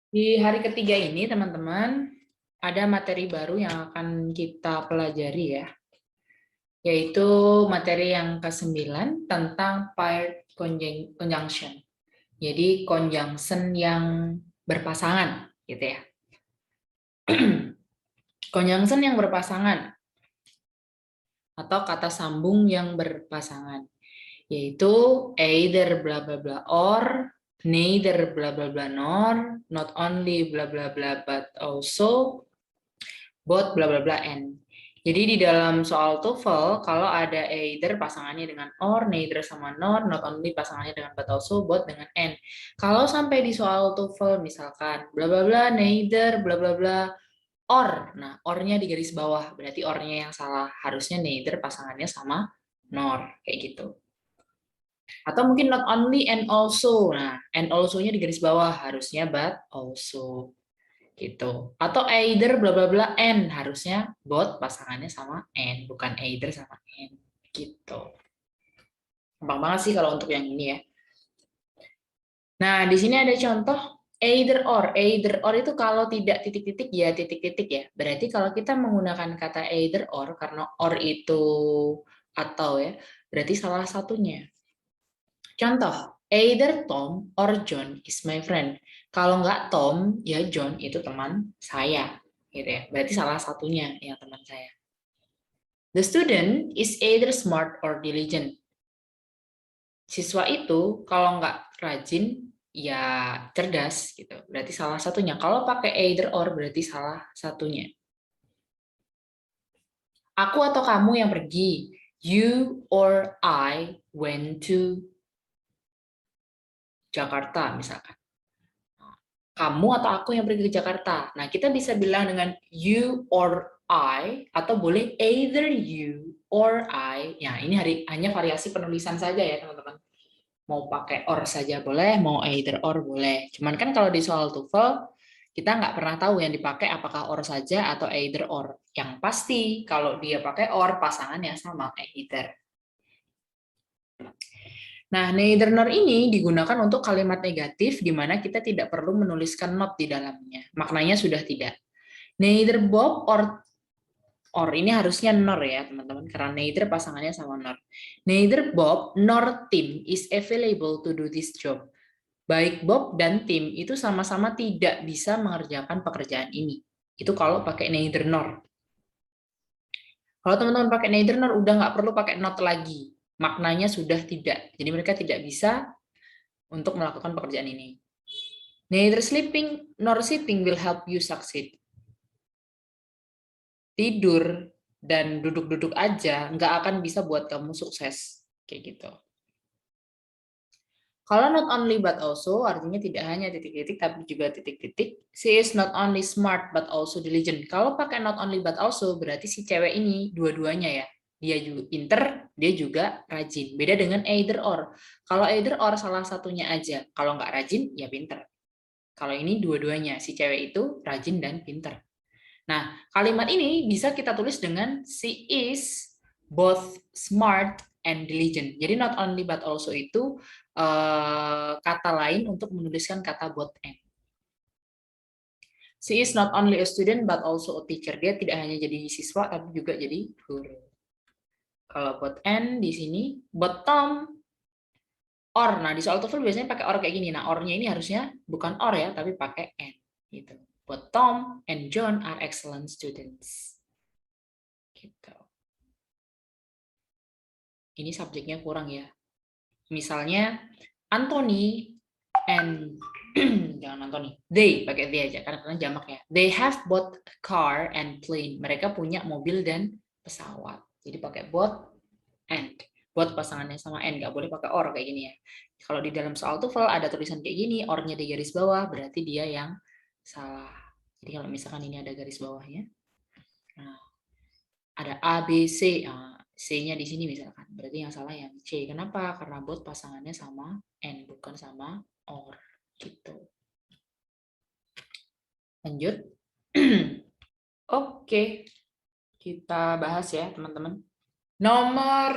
Di hari ketiga ini, teman-teman, ada materi baru yang akan kita pelajari ya, yaitu materi yang ke-9 tentang paired conjunction. Jadi conjunction yang berpasangan, gitu ya. Conjunction yang berpasangan atau kata sambung yang berpasangan, yaitu either bla bla bla or, neither bla bla bla nor, not only bla bla bla but also, both bla bla bla and. Jadi di dalam soal TOEFL kalau ada either pasangannya dengan or, neither sama nor, not only pasangannya dengan but also, both dengan and. Kalau sampai di soal TOEFL misalkan bla bla bla neither bla bla bla or. Nah, or-nya di garis bawah, berarti or-nya yang salah. Harusnya neither pasangannya sama nor, kayak gitu. Atau mungkin not only and also. Nah, and also-nya di garis bawah, harusnya but also. Gitu. Atau either bla bla bla and, harusnya both pasangannya sama and, bukan either sama and. Gitu. Gampang banget sih kalau untuk yang ini ya. Nah, di sini ada contoh either or. Either or itu kalau tidak titik-titik ya titik-titik ya. Berarti kalau kita menggunakan kata either or, karena or itu atau ya, berarti salah satunya. Contoh, either Tom or John is my friend. Kalau nggak Tom, ya John itu teman saya. Gitu ya. Berarti salah satunya yang teman saya. The student is either smart or diligent. Siswa itu kalau nggak rajin, ya cerdas gitu. Berarti salah satunya. Kalau pakai either or berarti salah satunya. Aku atau kamu yang pergi. You or I went to Jakarta misalkan. Kamu atau aku yang pergi ke Jakarta. Nah, kita bisa bilang dengan you or I, atau boleh either you or I. Ya, ini hanya variasi penulisan saja ya, teman-teman. Mau pakai or saja boleh, mau either or boleh. Cuman kan kalau di soal TOEFL, kita nggak pernah tahu yang dipakai apakah or saja atau either or. Yang pasti, kalau dia pakai or, pasangannya sama either. Nah, neither nor ini digunakan untuk kalimat negatif di mana kita tidak perlu menuliskan not di dalamnya. Maknanya sudah tidak. Neither Bob or ini harusnya nor ya, teman-teman, karena neither pasangannya sama nor. Neither Bob nor Tim is available to do this job. Baik Bob dan Tim itu sama-sama tidak bisa mengerjakan pekerjaan ini. Itu kalau pakai neither nor. Kalau teman-teman pakai neither nor udah nggak perlu pakai not lagi. Maknanya sudah tidak. Jadi mereka tidak bisa untuk melakukan pekerjaan ini. Neither sleeping nor sitting will help you succeed. Tidur dan duduk-duduk aja nggak akan bisa buat kamu sukses. Kayak gitu. Kalau not only but also, artinya tidak hanya titik-titik, tapi juga titik-titik. She is not only smart, but also diligent. Kalau pakai not only but also, berarti si cewek ini dua-duanya ya. Dia juga pinter, dia juga rajin. Beda dengan either or. Kalau either or salah satunya aja. Kalau nggak rajin, ya pinter. Kalau ini dua-duanya, si cewek itu rajin dan pinter. Nah, kalimat ini bisa kita tulis dengan she is both smart and diligent. Jadi not only but also itu kata lain untuk menuliskan kata both and. She is not only a student but also a teacher. Dia tidak hanya jadi siswa tapi juga jadi guru. Kalau both and di sini, both Tom or. Nah, di soal TOEFL biasanya pakai or kayak gini. Nah, or-nya ini harusnya bukan or ya, tapi pakai and gitu. Both Tom and John are excellent students. Gitu. Ini subjeknya kurang ya. Misalnya Anthony and jangan Anthony, they pakai they aja karena jamak ya. They have both car and plane. Mereka punya mobil dan pesawat. Jadi pakai both and. Both pasangannya sama and, nggak boleh pakai or kayak gini ya. Kalau di dalam soal TOEFL ada tulisan kayak gini, or-nya di garis bawah, berarti dia yang salah. Jadi kalau misalkan ini ada garis bawahnya, nah, ada A, B, C. Nah, C-nya di sini misalkan. Berarti yang salah yang C. Kenapa? Karena both pasangannya sama N, bukan sama OR. Gitu. Lanjut. Oke. Kita bahas ya, teman-teman. Nomor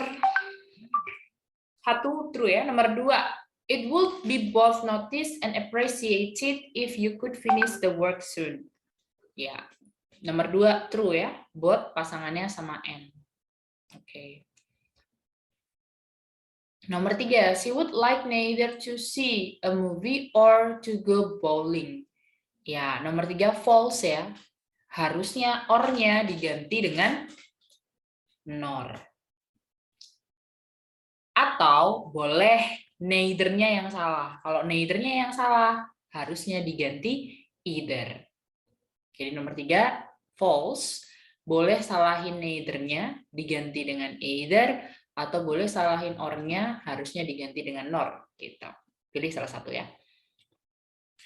1 true ya. Nomor 2 It would be both noticed and appreciated if you could finish the work soon. Ya, nomor 2 true ya. Both pasangannya sama and. Oke. Nomor 3, she would like neither to see a movie or to go bowling. Ya, nomor 3 false ya. Harusnya or-nya diganti dengan nor. Atau boleh neither-nya yang salah. Kalau neither-nya yang salah, harusnya diganti either. Jadi nomor 3 false. Boleh salahin neither-nya diganti dengan either, atau boleh salahin or-nya harusnya diganti dengan nor. Gitu. Pilih salah satu ya.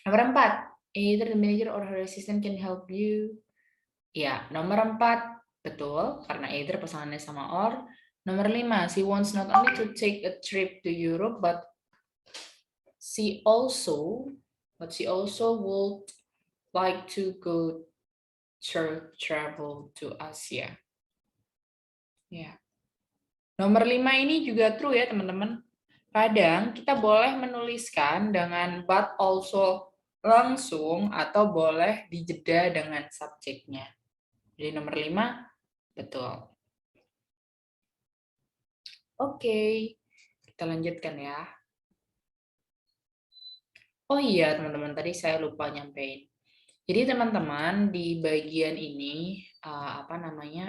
Nomor 4, either the manager or her assistant can help you. Ya, nomor 4 betul, karena either pasangannya sama or. Nomor 5, she wants not only to take a trip to Europe, but she also would like to go travel to Asia. Ya. Nomor 5 ini juga true ya, teman-teman. Kadang kita boleh menuliskan dengan but also langsung atau boleh dijeda dengan subjeknya. Jadi nomor 5 betul. Oke, kita lanjutkan ya. Oh iya, teman-teman, tadi saya lupa nyampein. Jadi teman-teman di bagian ini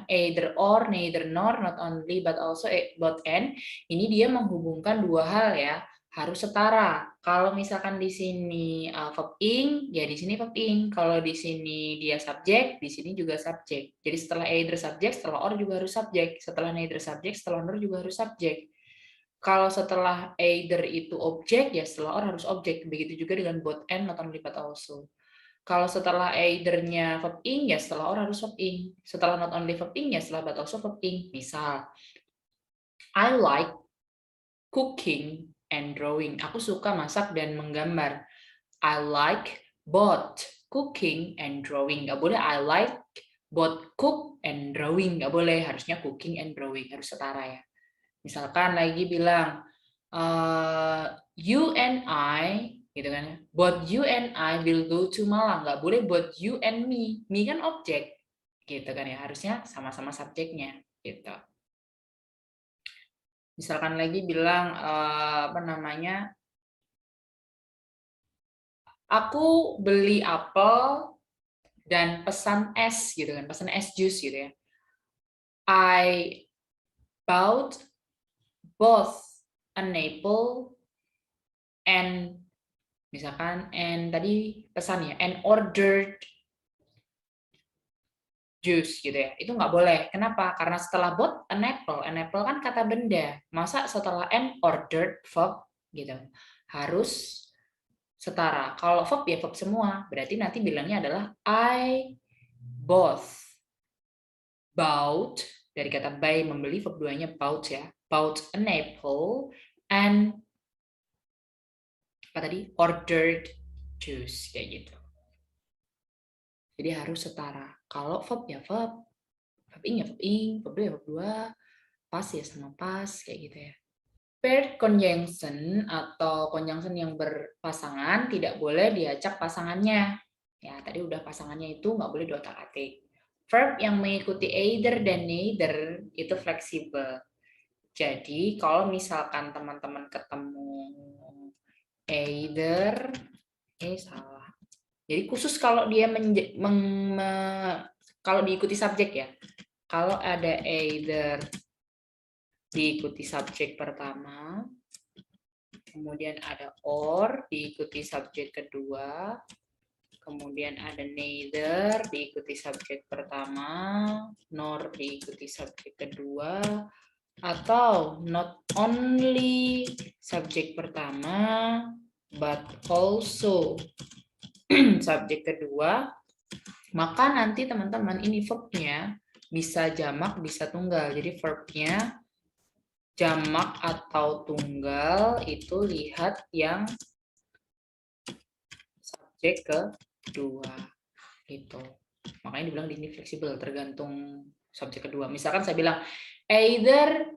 either or, neither nor, not only but also but and, ini dia menghubungkan dua hal ya, harus setara. Kalau misalkan di sini verb ing, ya di sini verb ing. Kalau di sini dia subjek, di sini juga subjek. Jadi setelah either subjek, setelah or juga harus subjek. Setelah neither subjek, setelah nor juga harus subjek. Kalau setelah either itu objek, ya setelah or harus objek. Begitu juga dengan both and, not only but also. Kalau setelah either-nya verb ing, ya setelah or harus verb ing. Setelah not only verb ing, ya setelah but also verb ing. Misal, I like cooking and drawing. Aku suka masak dan menggambar. I like both cooking and drawing. Nggak boleh I like both cook and drawing. Nggak boleh, harusnya cooking and drawing. Harus setara ya. Misalkan lagi bilang, you and I, gitu kan, both you and I will go to Malang. Nggak boleh both you and me. Me kan objek, gitu kan ya. Harusnya sama-sama subjeknya, gitu. Misalkan lagi bilang aku beli apel dan pesan es, gitu kan, pesan es jus gitu ya. I bought both an apple and misalkan and tadi pesan ya, and ordered juice gitu ya. Itu nggak boleh. Kenapa? Karena setelah both an apple kan kata benda. Masa setelah and ordered verb gitu. Harus setara. Kalau verb ya verb semua. Berarti nanti bilangnya adalah I bought dari kata buy membeli, verb 2-nya bought ya. Bought an apple and ordered juice kayak gitu. Jadi harus setara. Kalau verb ya verb ing ya verb ing, verb 2 ya verb 2, pas ya sama pas kayak gitu ya. Paired conjunction atau conjunction yang berpasangan tidak boleh diacak pasangannya. Ya, tadi udah pasangannya itu nggak boleh diotak-atik. Verb yang mengikuti either dan neither itu fleksibel. Jadi kalau misalkan teman-teman ketemu either, salah. Jadi khusus kalau dia kalau diikuti subjek ya. Kalau ada either diikuti subjek pertama, kemudian ada or diikuti subjek kedua, kemudian ada neither diikuti subjek pertama, nor diikuti subjek kedua, atau not only subjek pertama, but also subjek kedua, maka nanti teman-teman ini verbnya bisa jamak, bisa tunggal. Jadi verbnya jamak atau tunggal itu lihat yang subjek kedua gitu. Makanya dibilang ini fleksibel, tergantung subjek kedua. Misalkan saya bilang either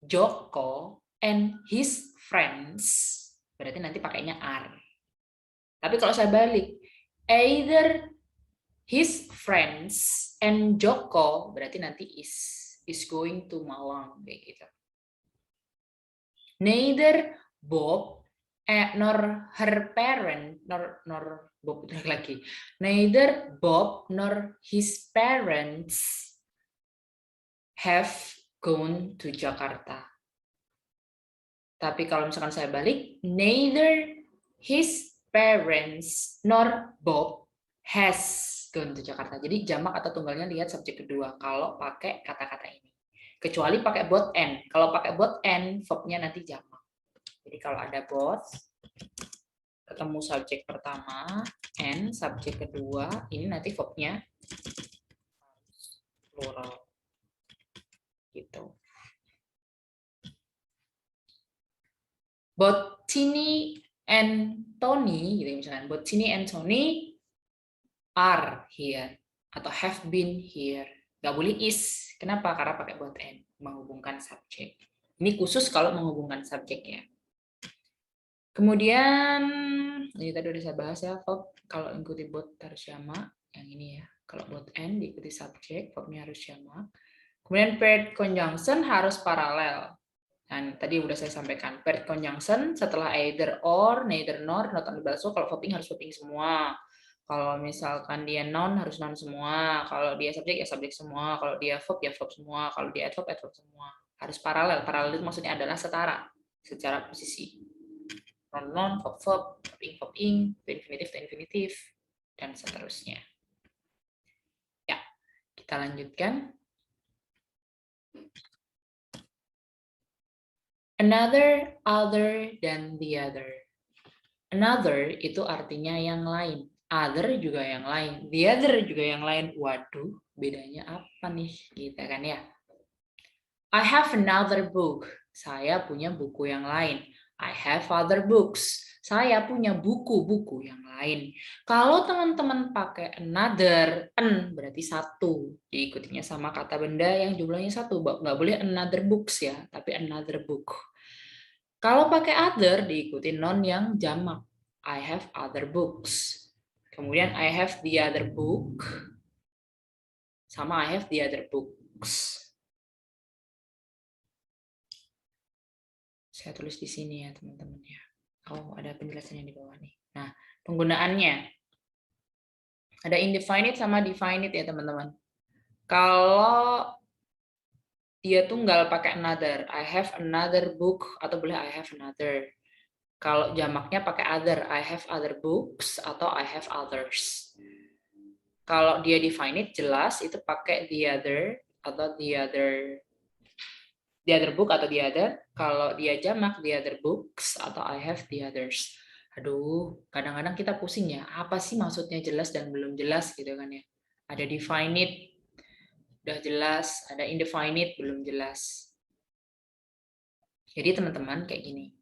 Joko and his friends berarti nanti pakainya are. Tapi kalau saya balik, either his friends and Joko, berarti nanti is going to Malang kayak gitu. Neither Bob nor her parent nor Bob lagi. Neither Bob nor his parents have gone to Jakarta. Tapi kalau misalkan saya balik, neither his parents nor Bob has gone to Jakarta. Jadi jamak atau tunggalnya lihat subjek kedua kalau pakai kata-kata ini. Kecuali pakai both and. Kalau pakai both and, verbnya nanti jamak. Jadi kalau ada both, ketemu subjek pertama, and subjek kedua, ini nanti verbnya plural. Gitu. Both Tini and Tony, gitu misalnya, both Tini and Tony are here atau have been here. Nggak boleh is. Kenapa? Karena pakai both and, menghubungkan subjek. Ini khusus kalau menghubungkan subjek ya. Kemudian, ini tadi udah saya bahas ya, verb kalau ikuti both harus jamak, yang ini ya. Kalau both and diikuti subjek, verbnya harus jamak. Kemudian paired conjunction harus paralel. Dan tadi udah saya sampaikan, paired conjunction setelah either or, neither nor, not only but also, kalau verbing harus verbing semua. Kalau misalkan dia noun harus noun semua, kalau dia subjek ya subjek semua, kalau dia verb ya verb semua, kalau dia adverb semua. Harus paralel. Paralel itu maksudnya adalah setara secara posisi. Non, verb, verbing, to infinitif, dan seterusnya. Ya, kita lanjutkan. Another, other, dan the other. Another itu artinya yang lain. Other juga yang lain. The other juga yang lain. Waduh, bedanya apa nih? Gitu kan ya. I have another book. Saya punya buku yang lain. I have other books. Saya punya buku-buku yang lain. Kalau teman-teman pakai another, berarti satu. Diikutinya sama kata benda yang jumlahnya satu. Nggak boleh another books ya, tapi another book. Kalau pakai other, diikuti non yang jamak. I have other books. Kemudian I have the other book. Sama I have the other books. Saya tulis di sini ya teman-teman ya. Oh, ada penjelasannya di bawah nih. Nah, penggunaannya. Ada indefinite sama definite ya teman-teman. Kalau dia tunggal pakai another, I have another book, atau boleh I have another. Kalau jamaknya pakai other, I have other books, atau I have others. Kalau dia definite jelas itu pakai the other, atau the other book atau the other. Kalau dia jamak the other books atau I have the others. Aduh, kadang-kadang kita pusing ya, apa sih maksudnya jelas dan belum jelas gitu kan ya. Ada definite, udah jelas, ada indefinite, belum jelas. Jadi teman-teman kayak gini.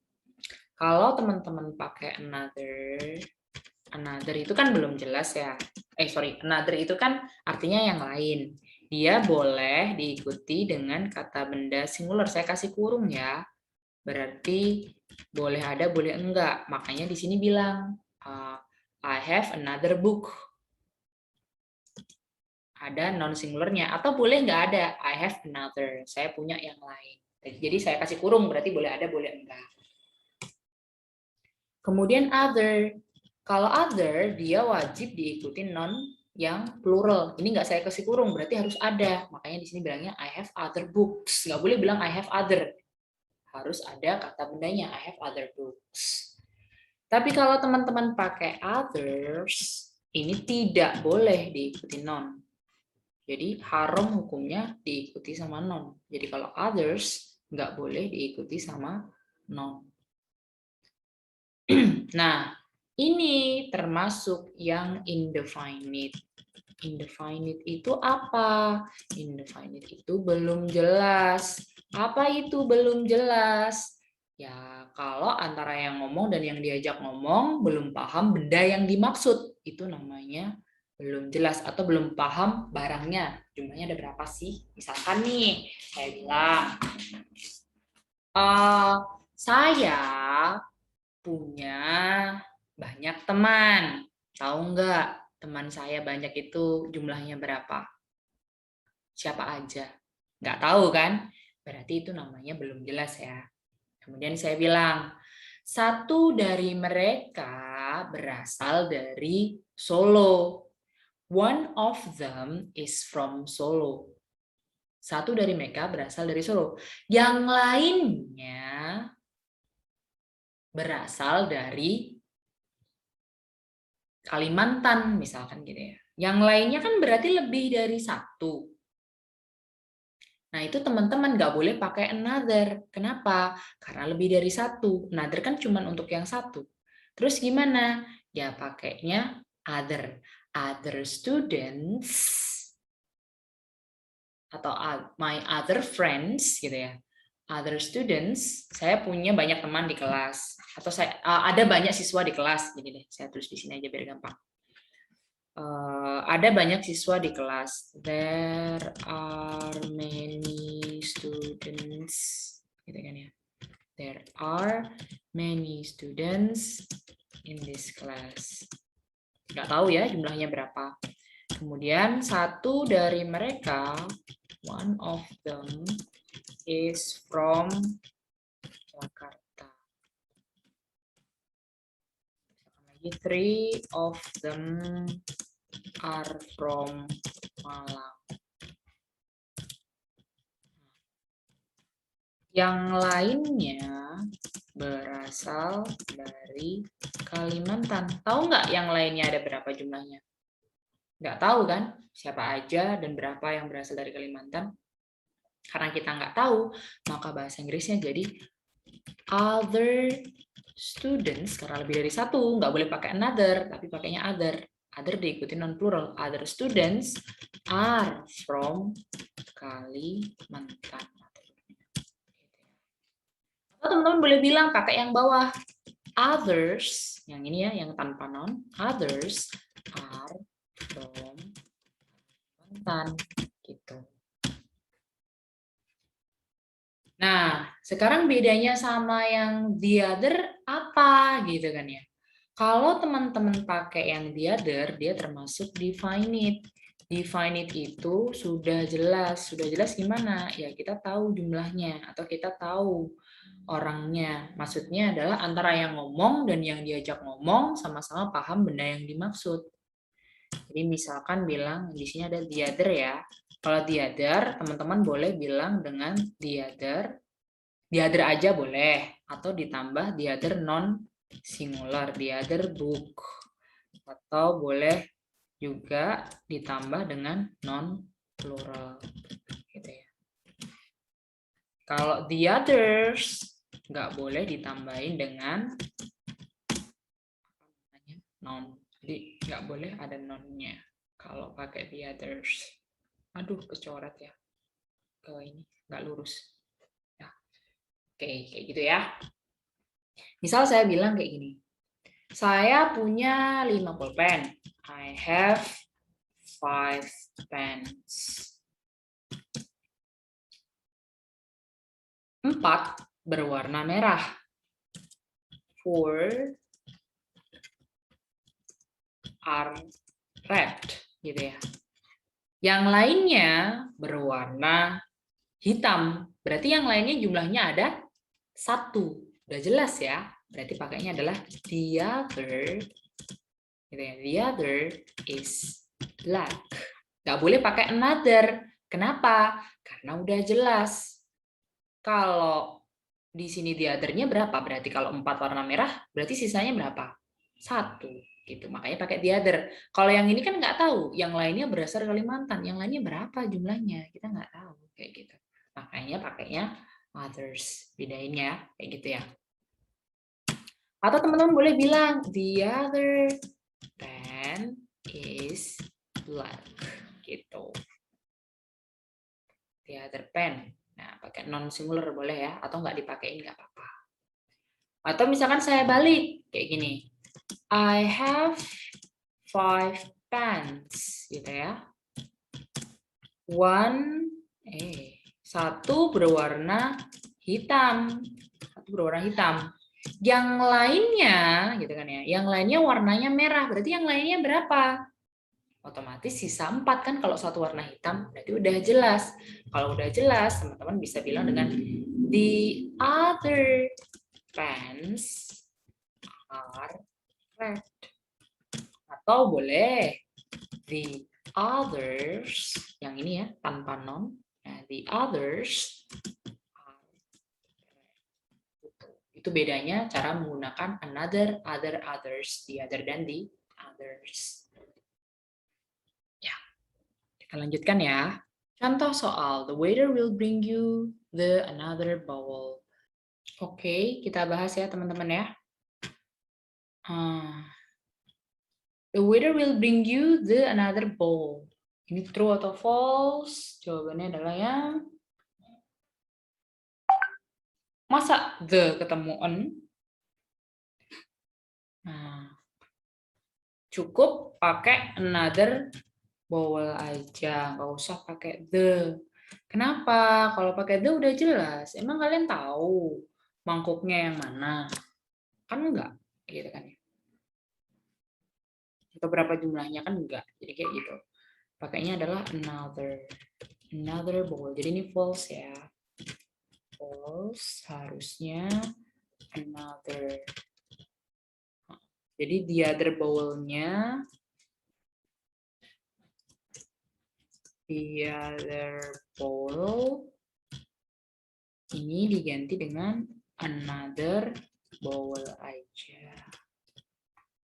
Kalau teman-teman pakai another itu kan belum jelas ya. Another itu kan artinya yang lain. Dia boleh diikuti dengan kata benda singular. Saya kasih kurung ya. Berarti boleh ada, boleh enggak. Makanya di sini bilang, I have another book. Ada non singularnya. Atau boleh enggak ada, I have another. Saya punya yang lain. Jadi saya kasih kurung, berarti boleh ada, boleh enggak. Kemudian other. Kalau other, dia wajib diikuti non yang plural. Ini nggak saya kasih kurung, berarti harus ada. Makanya di sini bilangnya I have other books. Nggak boleh bilang I have other. Harus ada kata bendanya, I have other books. Tapi kalau teman-teman pakai others, ini tidak boleh diikuti non. Jadi haram hukumnya diikuti sama non. Jadi kalau others, nggak boleh diikuti sama non. Nah, ini termasuk yang indefinite. Indefinite itu apa? Indefinite itu belum jelas. Apa itu belum jelas? Ya, kalau antara yang ngomong dan yang diajak ngomong belum paham benda yang dimaksud, itu namanya belum jelas atau belum paham barangnya. Jumlahnya ada berapa sih? Misalkan nih, saya bilang, saya punya banyak teman. Tahu nggak teman saya banyak itu jumlahnya berapa? Siapa aja? Nggak tahu kan? Berarti itu namanya belum jelas ya. Kemudian saya bilang, satu dari mereka berasal dari Solo. One of them is from Solo. Satu dari mereka berasal dari Solo. Yang lainnya berasal dari Kalimantan, misalkan gitu ya. Yang lainnya kan berarti lebih dari satu. Nah, itu teman-teman nggak boleh pakai another. Kenapa? Karena lebih dari satu. Another kan cuma untuk yang satu. Terus gimana? Ya pakainya other. Other students atau my other friends gitu ya. Other students, saya punya banyak teman di kelas. Atau saya ada banyak siswa di kelas. Jadi deh, saya tulis di sini aja biar gampang. Ada banyak siswa di kelas. There are many students, gitu kan ya. There are many students in this class. Nggak tahu ya jumlahnya berapa. Kemudian satu dari mereka, one of them is from Jakarta. Lagi, three of them are from Malang. Yang lainnya berasal dari Kalimantan. Tahu nggak yang lainnya ada berapa jumlahnya? Nggak tahu kan? Siapa aja dan berapa yang berasal dari Kalimantan? Karena kita nggak tahu, maka bahasa Inggrisnya jadi other students, karena lebih dari satu, nggak boleh pakai another, tapi pakainya other. Other diikuti non-plural. Other students are from Kalimantan. Atau teman-teman boleh bilang pakai yang bawah. Others, yang ini ya, yang tanpa non. Others are from Kalimantan. Gitu. Nah, sekarang bedanya sama yang the other apa gitu kan ya. Kalau teman-teman pakai yang the other, dia termasuk definite. Definite itu sudah jelas. Sudah jelas gimana? Ya kita tahu jumlahnya atau kita tahu orangnya. Maksudnya adalah antara yang ngomong dan yang diajak ngomong sama-sama paham benda yang dimaksud. Jadi misalkan bilang di sini ada the other ya. Kalau the other, teman-teman boleh bilang dengan the other aja boleh atau ditambah the other non singular, the other book. Atau boleh juga ditambah dengan non plural gitu ya. Kalau the others nggak boleh ditambahin dengan non. Jadi nggak boleh ada nonnya kalau pakai the others. Aduh, kecoret ya. Ke ini nggak lurus. Ya. Oke, kayak gitu ya. Misal saya bilang kayak gini. Saya punya 5 pulpen. I have 5 pens. 4 berwarna merah. 4 are red, gitu ya. Yang lainnya berwarna hitam. Berarti yang lainnya jumlahnya ada 1. Udah jelas ya. Berarti pakainya adalah the other. Gitu ya. The other is black. Gak boleh pakai another. Kenapa? Karena udah jelas. Kalau di sini the other-nya berapa? Berarti kalau 4 warna merah, berarti sisanya berapa? 1. Gitu. Makanya pakai the other. Kalau yang ini kan nggak tahu, yang lainnya berasal dari Kalimantan, yang lainnya berapa jumlahnya, kita nggak tahu kayak gitu. Makanya pakainya others, bedain ya, kayak gitu ya. Atau teman-teman boleh bilang the other pen is black, gitu. The other pen. Nah, pakai non singular boleh ya, atau nggak dipakein nggak apa-apa. Atau misalkan saya balik kayak gini. I have 5 pens, gitu ya. Satu berwarna hitam. Satu berwarna hitam. Yang lainnya, gitu kan ya. Yang lainnya warnanya merah, berarti yang lainnya berapa? Otomatis sisa 4 kan kalau satu warna hitam, berarti udah jelas. Kalau udah jelas, teman-teman bisa bilang dengan the other pants are red. Atau boleh the others, yang ini ya, tanpa non. Nah, the others are red. Itu bedanya cara menggunakan another, other, others, the other dan the others. Ya, kita lanjutkan ya. Contoh soal, the waiter will bring you the another bowl. Oke, kita bahas ya teman-teman ya. The waiter will bring you the another bowl. Ini true atau false? Jawabannya adalah yang masa the ketemu on? Nah, cukup pakai another bowl aja, nggak usah pakai the. Kenapa? Kalau pakai the udah jelas. Emang kalian tahu mangkuknya yang mana? Kan enggak, gitu kan ya. Atau berapa jumlahnya kan enggak. Jadi kayak gitu. Pakainya adalah another bowl. Jadi ini false ya. False, harusnya another. Jadi the other bowl-nya, the other bowl ini diganti dengan another bowl aja.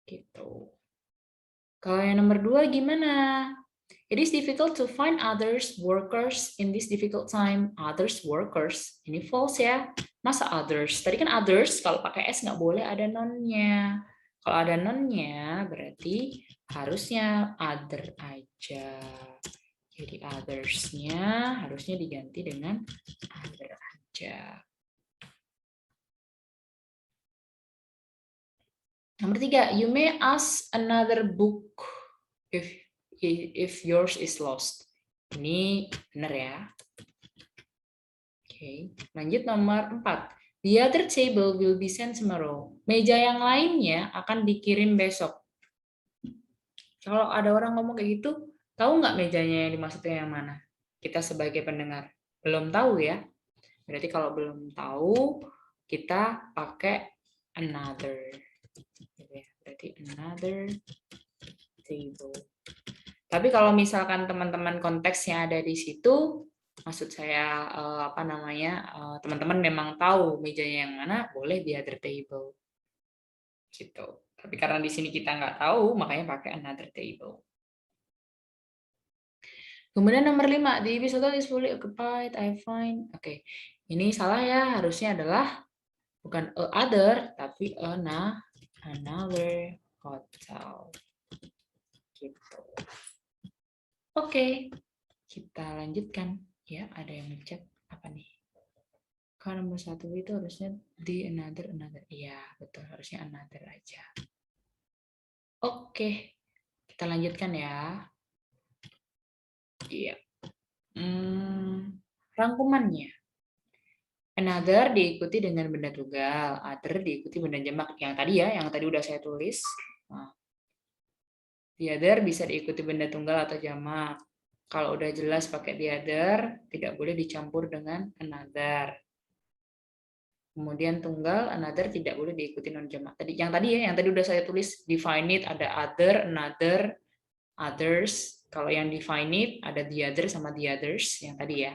Gitu. Kalau yang nomor 2 gimana? It is difficult to find others workers in this difficult time. Others workers. Ini false ya. Masa others? Tadi kan others, kalau pakai S nggak boleh ada non-nya. Kalau ada non-nya, berarti harusnya other aja. Jadi others-nya harusnya diganti dengan other aja. Nomor 3, you may ask another book if yours is lost. Ini benar ya. Oke, lanjut nomor 4. The other table will be sent tomorrow. Meja yang lainnya akan dikirim besok. Kalau ada orang ngomong kayak gitu, tahu nggak mejanya yang dimaksudnya yang mana? Kita sebagai pendengar belum tahu ya. Berarti kalau belum tahu, kita pakai another. Berarti another table. Tapi kalau misalkan teman-teman konteksnya ada di situ, maksud saya teman-teman memang tahu mejanya yang mana, boleh di other table. Gitu. Tapi karena di sini kita nggak tahu, makanya pakai another table. Kemudian nomor 5, the Ibis Hotel is fully occupied, I find. Oke, ini salah ya, harusnya adalah bukan a other, tapi another hotel. Gitu. Oke, kita lanjutkan. Ya, ada yang ngechat apa nih? Kalau nomor 1 itu harusnya di another. Iya, betul. Harusnya another aja. Oke, kita lanjutkan ya. Iya. Rangkumannya. Another diikuti dengan benda tunggal, other diikuti benda jamak. Yang tadi ya, yang tadi udah saya tulis. Nah, the other bisa diikuti benda tunggal atau jamak. Kalau udah jelas pakai the other, tidak boleh dicampur dengan another. Kemudian tunggal, another tidak boleh diikuti non jamak. Yang tadi udah saya tulis define it, ada other, another, others. Kalau yang define it ada the other sama the others yang tadi ya.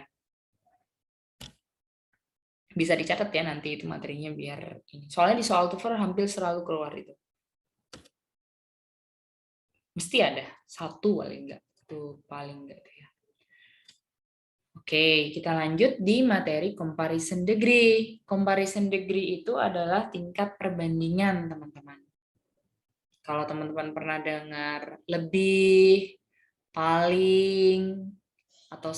Bisa dicatat ya nanti itu materinya biar ini. Soalnya di soal TOEFL hampir selalu keluar itu. Mesti ada satu paling enggak, itu paling enggak ya. Oke, kita lanjut di materi comparison degree. Comparison degree itu adalah tingkat perbandingan, teman-teman. Kalau teman-teman pernah dengar lebih, paling, atau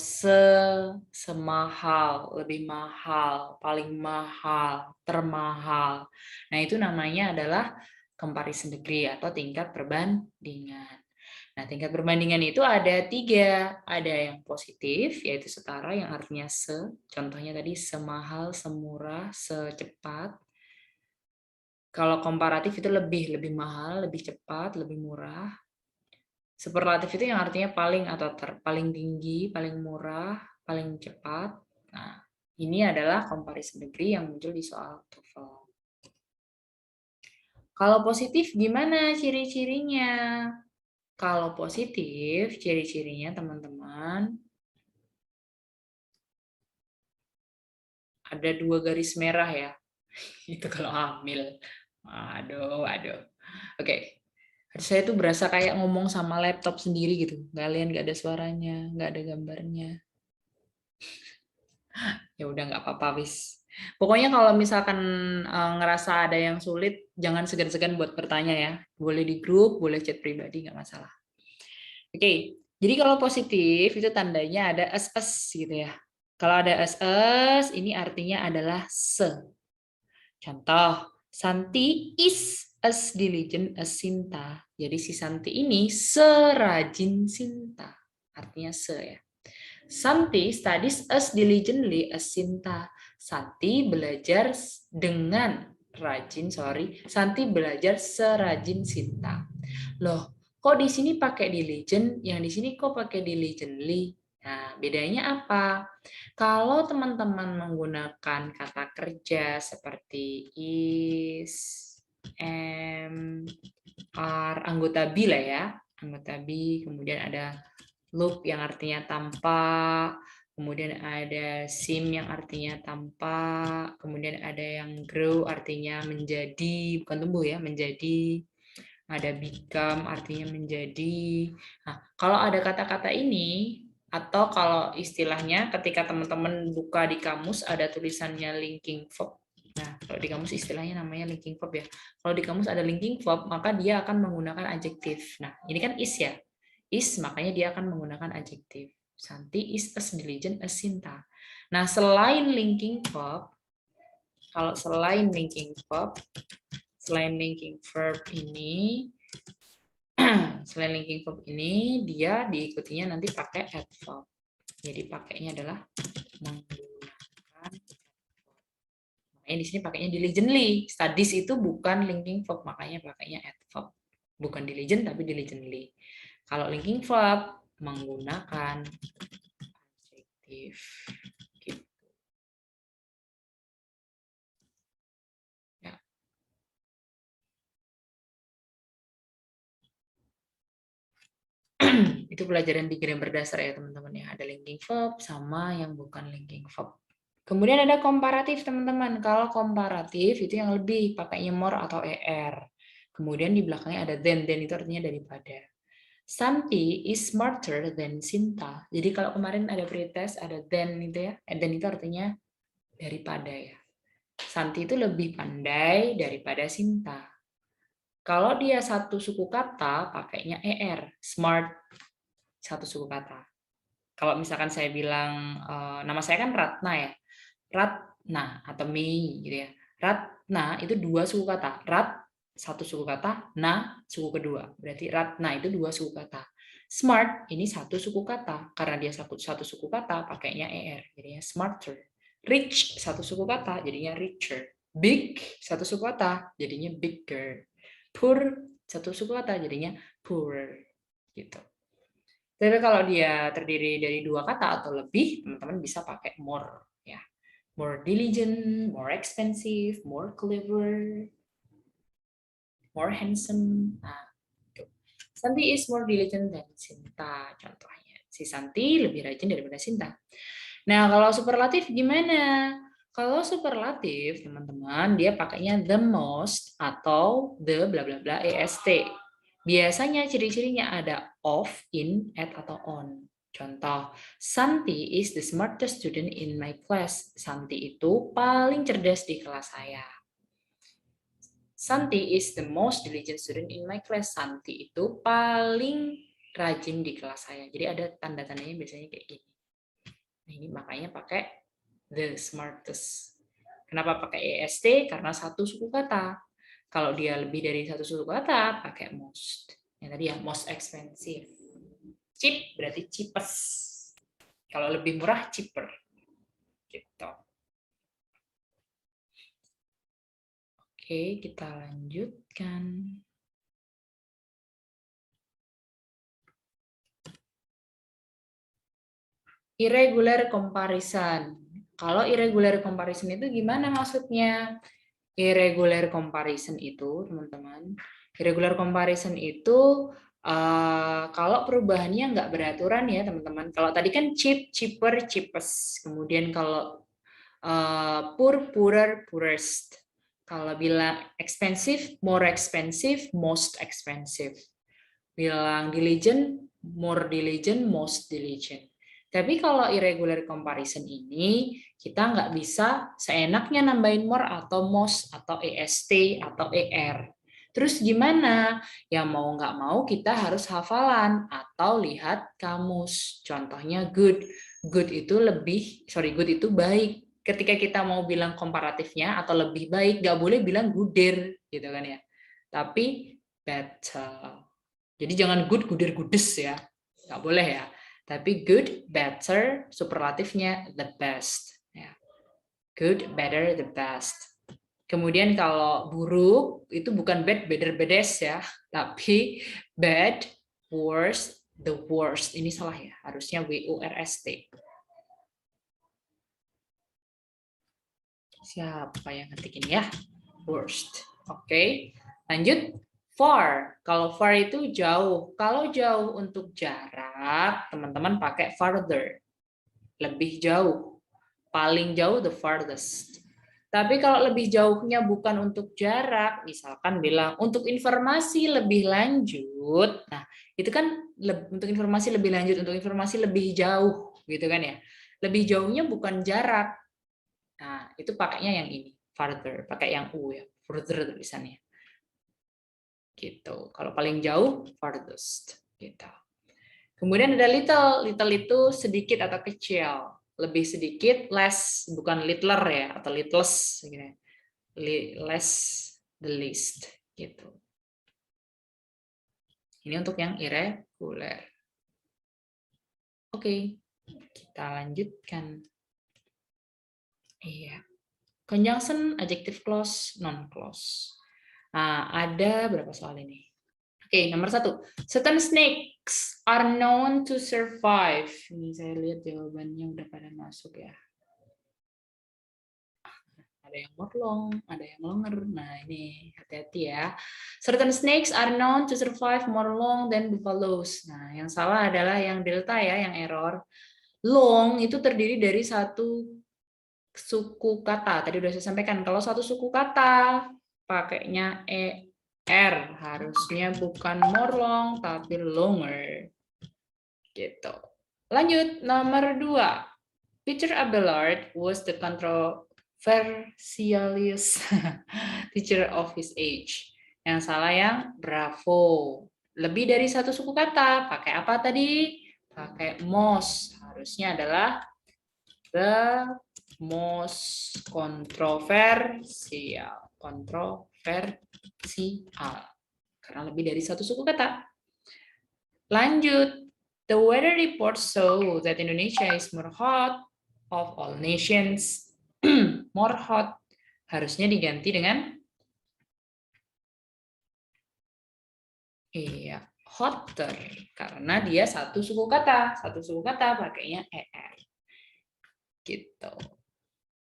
semahal, lebih mahal, paling mahal, termahal. Nah, itu namanya adalah comparison degree atau tingkat perbandingan. Nah, tingkat perbandingan itu ada 3. Ada yang positif, yaitu setara, yang artinya contohnya tadi semahal, semurah, secepat. Kalau komparatif itu lebih mahal, lebih cepat, lebih murah. Superlatif itu yang artinya paling atau paling tinggi, paling murah, paling cepat. Nah, ini adalah comparison degree yang muncul di soal TOEFL. Kalau positif gimana ciri-cirinya? Kalau positif, ciri-cirinya teman-teman, ada 2 garis merah ya. Itu kalau hamil. Aduh. Oke. Saya tuh berasa kayak ngomong sama laptop sendiri gitu. Kalian nggak ada suaranya, nggak ada gambarnya. Ya udah nggak apa-apa, wis. Pokoknya kalau misalkan ngerasa ada yang sulit, jangan segan-segan buat bertanya ya. Boleh di grup, boleh chat pribadi, nggak masalah. Oke, jadi kalau positif itu tandanya ada es gitu ya. Kalau ada es, ini artinya adalah se. Contoh, Santi is as diligent as Sinta. Jadi si Santi ini serajin Sinta. Artinya se ya. Santi studies as diligently as Sinta. Santi belajar dengan rajin, Santi belajar serajin Sinta. Loh, kok di sini pakai diligent, yang di sini kok pakai diligently? Nah, bedanya apa? Kalau teman-teman menggunakan kata kerja seperti is, am, are, anggota be lah ya, anggota be, kemudian ada look yang artinya tampak, kemudian ada seem yang artinya tampak, kemudian ada yang grow artinya menjadi, bukan tumbuh ya, menjadi, ada become artinya menjadi. Nah, kalau ada kata-kata ini, atau kalau istilahnya ketika teman-teman buka di kamus ada tulisannya linking verb. Nah, kalau di kamus istilahnya namanya linking verb ya. Kalau di kamus ada linking verb, maka dia akan menggunakan adjektif. Nah, ini kan is ya. Is, makanya dia akan menggunakan adjektif. Santi is as diligent as Sinta. Nah, selain linking verb, kalau selain linking verb ini, selain linking verb ini, dia diikutinya nanti pakai adverb. Jadi pakainya adalah menggunakan. Makanya di sini pakainya diligently. Studies itu bukan linking verb, makanya pakainya adverb. Bukan diligent tapi diligently. Kalau linking verb menggunakan adjektif. Gitu. Ya. Itu pelajaran di grammar dasar ya teman-teman ya. Ada linking verb sama yang bukan linking verb. Kemudian ada komparatif teman-teman. Kalau komparatif itu yang lebih pakainya more atau er. Kemudian di belakangnya ada than itu artinya daripada. Santi is smarter than Sinta. Jadi kalau kemarin ada pretest ada than itu ya. Than itu artinya daripada ya. Santi itu lebih pandai daripada Sinta. Kalau dia satu suku kata pakainya er. Smart satu suku kata. Kalau misalkan saya bilang nama saya kan Ratna ya. Ratna atau Mei gitu ya. Ratna itu 2 suku kata. Rat satu suku kata, na suku kedua. Berarti Ratna itu 2 suku kata. Smart ini satu suku kata. Karena dia satu suku kata pakainya er. Jadinya smarter. Rich satu suku kata jadinya richer. Big satu suku kata jadinya bigger. Poor satu suku kata jadinya poorer. Gitu. Tapi kalau dia terdiri dari 2 kata atau lebih, teman-teman bisa pakai more ya. More diligent, more expensive, more clever, more handsome. Nah, itu. Santi is more diligent than Sinta contohnya. Si Santi lebih rajin daripada Sinta. Nah, kalau superlatif gimana? Kalau superlatif, teman-teman, dia pakainya the most atau the bla bla bla est. Biasanya ciri-cirinya ada of, in, at, atau on. Contoh, Santi is the smartest student in my class. Santi itu paling cerdas di kelas saya. Santi is the most diligent student in my class. Santi itu paling rajin di kelas saya. Jadi ada tanda-tandanya biasanya kayak gini. Nah, ini makanya pakai the smartest. Kenapa pakai est? Karena satu suku kata. Kalau dia lebih dari satu suku kata, pakai most. Yang tadi ya, most expensive. Cheap berarti cheapest. Kalau lebih murah, cheaper. Gitu. Oke, kita lanjutkan. Irregular comparison. Kalau irregular comparison itu gimana maksudnya? Irregular comparison itu, teman-teman. Irregular comparison itu kalau perubahannya nggak beraturan ya, teman-teman. Kalau tadi kan cheap, cheaper, cheapest. Kemudian kalau poor, poorer, poorest. Kalau bilang expensive, more expensive, most expensive. Bilang diligent, more diligent, most diligent. Tapi kalau irregular comparison ini, kita nggak bisa seenaknya nambahin more atau most atau est atau er. Terus gimana? Ya mau nggak mau kita harus hafalan atau lihat kamus. Contohnya good. Good itu good itu baik. Ketika kita mau bilang komparatifnya atau lebih baik, nggak boleh bilang gooder, gitu kan ya. Tapi better. Jadi jangan good, gooder, goodes ya. Nggak boleh ya. Tapi good, better, superlatifnya the best. Ya. Good, better, the best. Kemudian kalau buruk, itu bukan bad, better, best ya. Tapi bad, worst, the worst. Ini salah ya. Harusnya worst. Siapa yang ngetik ini ya? Worst. Oke. Lanjut. Far. Kalau far itu jauh. Kalau jauh untuk jarak, teman-teman pakai farther. Lebih jauh. Paling jauh the farthest. Tapi kalau lebih jauhnya bukan untuk jarak, misalkan bilang untuk informasi lebih lanjut. Nah, itu kan untuk informasi lebih lanjut, untuk informasi lebih jauh, gitu kan ya. Lebih jauhnya bukan jarak. Nah, itu pakainya yang ini, farther, pakai yang u ya, further tulisannya. Gitu. Kalau paling jauh, farthest. Gitu. Kemudian ada little. Little itu sedikit atau kecil. Lebih sedikit, less, bukan littler ya, atau littlest. Less, the least. Gitu. Ini untuk yang irregular. Oke, kita lanjutkan. Iya. Conjunction, adjective clause, non clause. Nah, ada berapa soal ini? Oke, nomor 1. Certain snakes are known to survive. Ini saya lihat jawabannya udah pada masuk ya. Ada yang morlong, ada yang longer. Nah, ini hati-hati ya. Certain snakes are known to survive more long than buffaloes. Nah, yang salah adalah yang delta ya, yang error. Long itu terdiri dari satu suku kata. Tadi udah saya sampaikan, kalau satu suku kata pakainya er, harusnya bukan more long tapi longer. Gitu. Lanjut, nomor 2. Peter Abelard was the controversialist teacher of his age. Yang salah yang bravo. Lebih dari satu suku kata. Pakai apa tadi? Pakai most. Harusnya adalah the most controversial. Kontroversial. Karena lebih dari satu suku kata. Lanjut. The weather report show that Indonesia is more hot of all nations. More hot. Harusnya diganti dengan iya, hotter. Karena dia satu suku kata. Satu suku kata pakainya er. Gitu.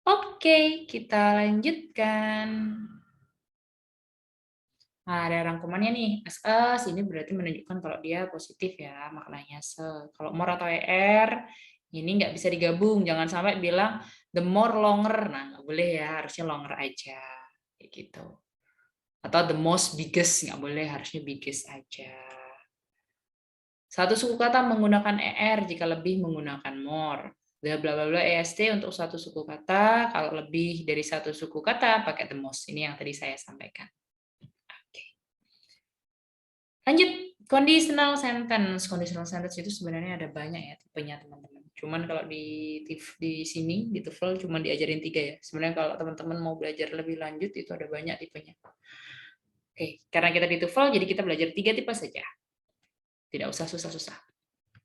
Oke, kita lanjutkan. Nah, ada rangkumannya nih. SS ini berarti menunjukkan kalau dia positif ya, maknanya se. Kalau more atau er, ini nggak bisa digabung. Jangan sampai bilang the more longer. Nah, nggak boleh ya, harusnya longer aja. Kayak gitu. Atau the most biggest, nggak boleh, harusnya biggest aja. Satu suku kata menggunakan er jika lebih menggunakan more. Bla bla bla est untuk satu suku kata, kalau lebih dari satu suku kata pakai the most. Ini yang tadi saya sampaikan. Lanjut, conditional sentence. Conditional sentence itu sebenarnya ada banyak ya tipenya teman-teman. Cuman kalau di sini di TOEFL cuma diajarin 3 ya. Sebenarnya kalau teman-teman mau belajar lebih lanjut itu ada banyak tipenya. Oke, karena kita di TOEFL jadi kita belajar 3 tipe saja. Tidak usah susah-susah.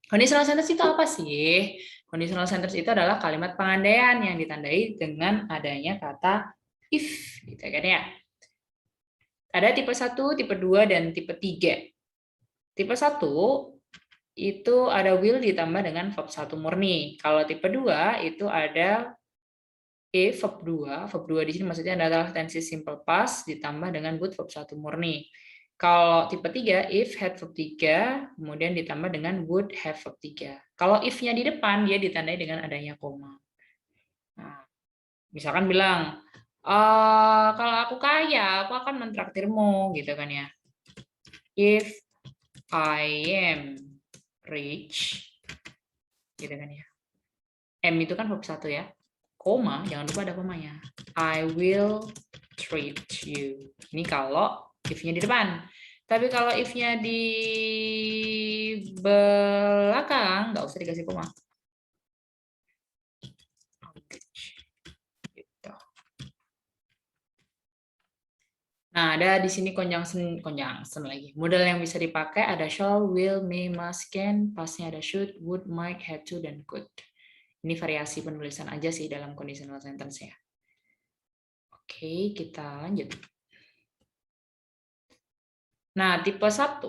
Conditional sentence itu apa sih? Conditional sentence itu adalah kalimat pengandaian yang ditandai dengan adanya kata if, gitu kan ya. Ada tipe 1, tipe 2, dan tipe 3. Tipe 1 itu ada will ditambah dengan verb 1 murni. Kalau tipe 2 itu ada if verb 2. Verb 2 di sini maksudnya adalah tense simple past ditambah dengan would verb 1 murni. Kalau tipe 3, if had verb 3, kemudian ditambah dengan would have verb 3. Kalau if-nya di depan, dia ditandai dengan adanya koma. Nah, misalkan bilang, kalau aku kaya, aku akan mentraktirmu, gitu kan ya. If I am rich, gitu kan ya. M itu kan verb 1 ya. Koma, jangan lupa ada komanya. I will treat you. Ini kalau if-nya di depan. Tapi kalau if-nya di belakang, nggak usah dikasih koma. Gitu. Nah, ada di sini conjunction lagi. Modal yang bisa dipakai ada shall, will, may, must, can. Pastnya ada should, would, might, had to, dan could. Ini variasi penulisan aja sih dalam conditional sentence ya. Oke, kita lanjut. Nah, tipe 1.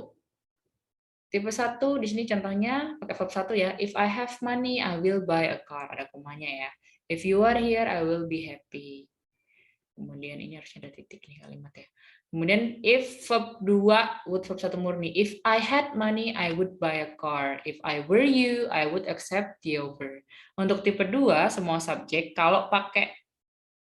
Tipe 1 di sini contohnya pakai verb 1 ya. If I have money, I will buy a car. Ada komanya ya. If you are here, I will be happy. Kemudian ini harusnya ada titik nih kalimatnya. Kemudian if verb 2 would verb 1 murni. If I had money, I would buy a car. If I were you, I would accept the offer. Untuk tipe 2 semua subjek kalau pakai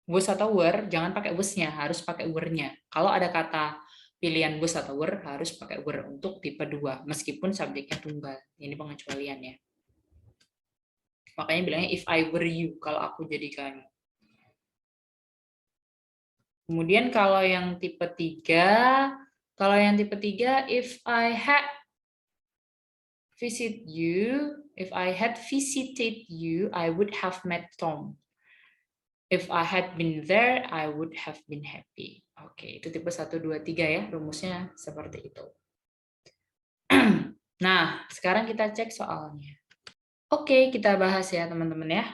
was atau were jangan pakai was-nya, harus pakai were-nya. Kalau ada kata pilihan was atau were harus pakai were untuk tipe 2 meskipun subjeknya tunggal. Ini pengecualiannya. Makanya bilangnya if I were you, kalau aku jadi kamu. Kemudian kalau yang tipe 3, if I had visited you, I would have met Tom. If I had been there, I would have been happy. Oke, itu tipe 1, 2, 3 ya, rumusnya seperti itu. Nah, sekarang kita cek soalnya. Oke, kita bahas ya teman-teman ya.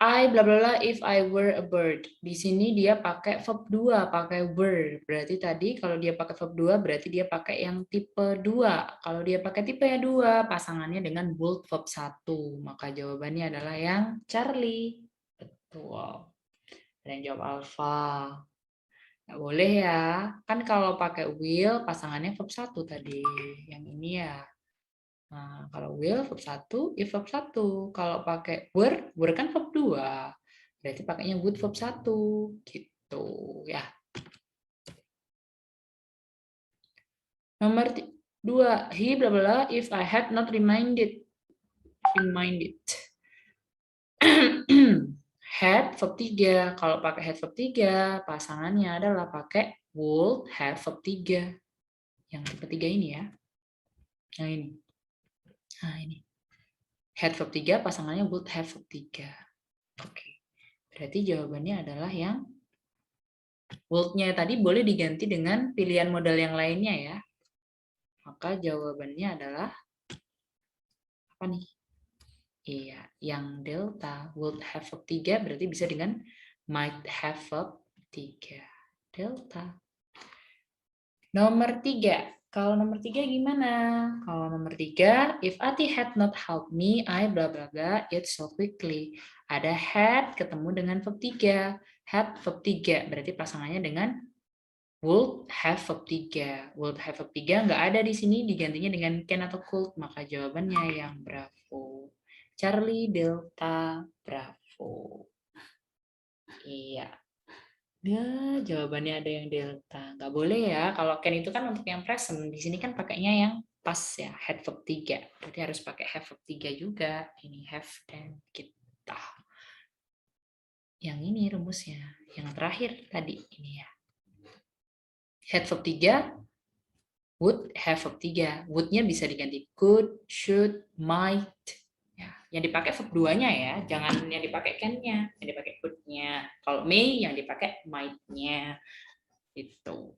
I bla bla bla if I were a bird. Di sini dia pakai verb 2, pakai were. Berarti tadi kalau dia pakai verb 2 berarti dia pakai yang tipe 2. Kalau dia pakai tipe 2, pasangannya dengan would verb 1. Maka jawabannya adalah yang Charlie. Betul. Dan yang jawab Alpha. Nggak boleh ya. Kan kalau pakai will pasangannya verb 1 tadi. Yang ini ya. Nah, kalau will verb 1, if verb 1. Kalau pakai were kan verb 2. Berarti pakainya would verb 1. Gitu ya. Nomor 2, he bla bla if I had not reminded. Had verb 3. Kalau pakai had verb 3, pasangannya adalah pakai would have verb 3. Yang tipe 3 ini ya. Yang ini. Nah, ini. Had verb 3, pasangannya would have verb 3. Oke. Berarti jawabannya adalah yang would-nya tadi boleh diganti dengan pilihan modal yang lainnya ya. Maka jawabannya adalah apa nih? Iya, yang delta. Would have verb 3 berarti bisa dengan might have verb 3. Delta. Nomor 3. Kalau nomor 3 gimana? Kalau nomor 3, if Ati had not helped me, I bla bla bla it so quickly. Ada had ketemu dengan verb 3. Had verb 3, berarti pasangannya dengan would have verb 3. Would have verb 3 nggak ada di sini, digantinya dengan can atau could. Maka jawabannya yang Bravo. Charlie, Delta, Bravo. Iya. Ya, jawabannya ada yang delta. Nggak boleh ya. Kalau can itu kan untuk yang present. Di sini kan pakainya yang past ya. Had verb 3. Berarti harus pakai have verb 3 juga. Ini have dan kita. Yang ini rumusnya. Yang terakhir tadi ini ya. Had verb 3. Would have verb 3. Would-nya bisa diganti could, should, might. Ya, yang dipakai verb 2-nya ya, jangan yang dipakai can-nya, yang dipakai could-nya. Kalau may yang dipakai might-nya. Itu.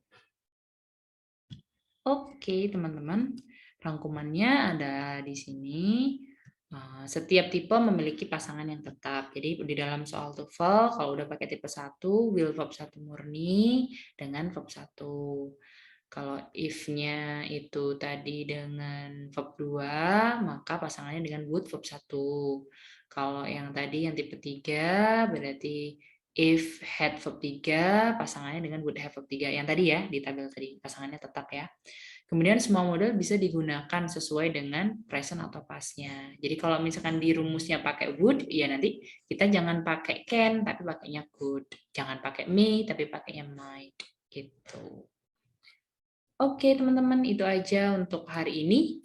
Oke, teman-teman. Rangkumannya ada di sini. Setiap tipe memiliki pasangan yang tetap. Jadi di dalam soal TOEFL, kalau udah pakai tipe 1, will verb 1 murni dengan verb 1. Kalau if-nya itu tadi dengan verb 2, maka pasangannya dengan would verb 1. Kalau yang tadi yang tipe 3, berarti if had verb 3, pasangannya dengan would have verb 3. Yang tadi ya, di tabel tadi, pasangannya tetap ya. Kemudian semua model bisa digunakan sesuai dengan present atau past-nya. Jadi kalau misalkan di rumusnya pakai would, ya nanti kita jangan pakai can, tapi pakainya could. Jangan pakai may, tapi pakainya might. Gitu. Oke teman-teman, itu aja untuk hari ini.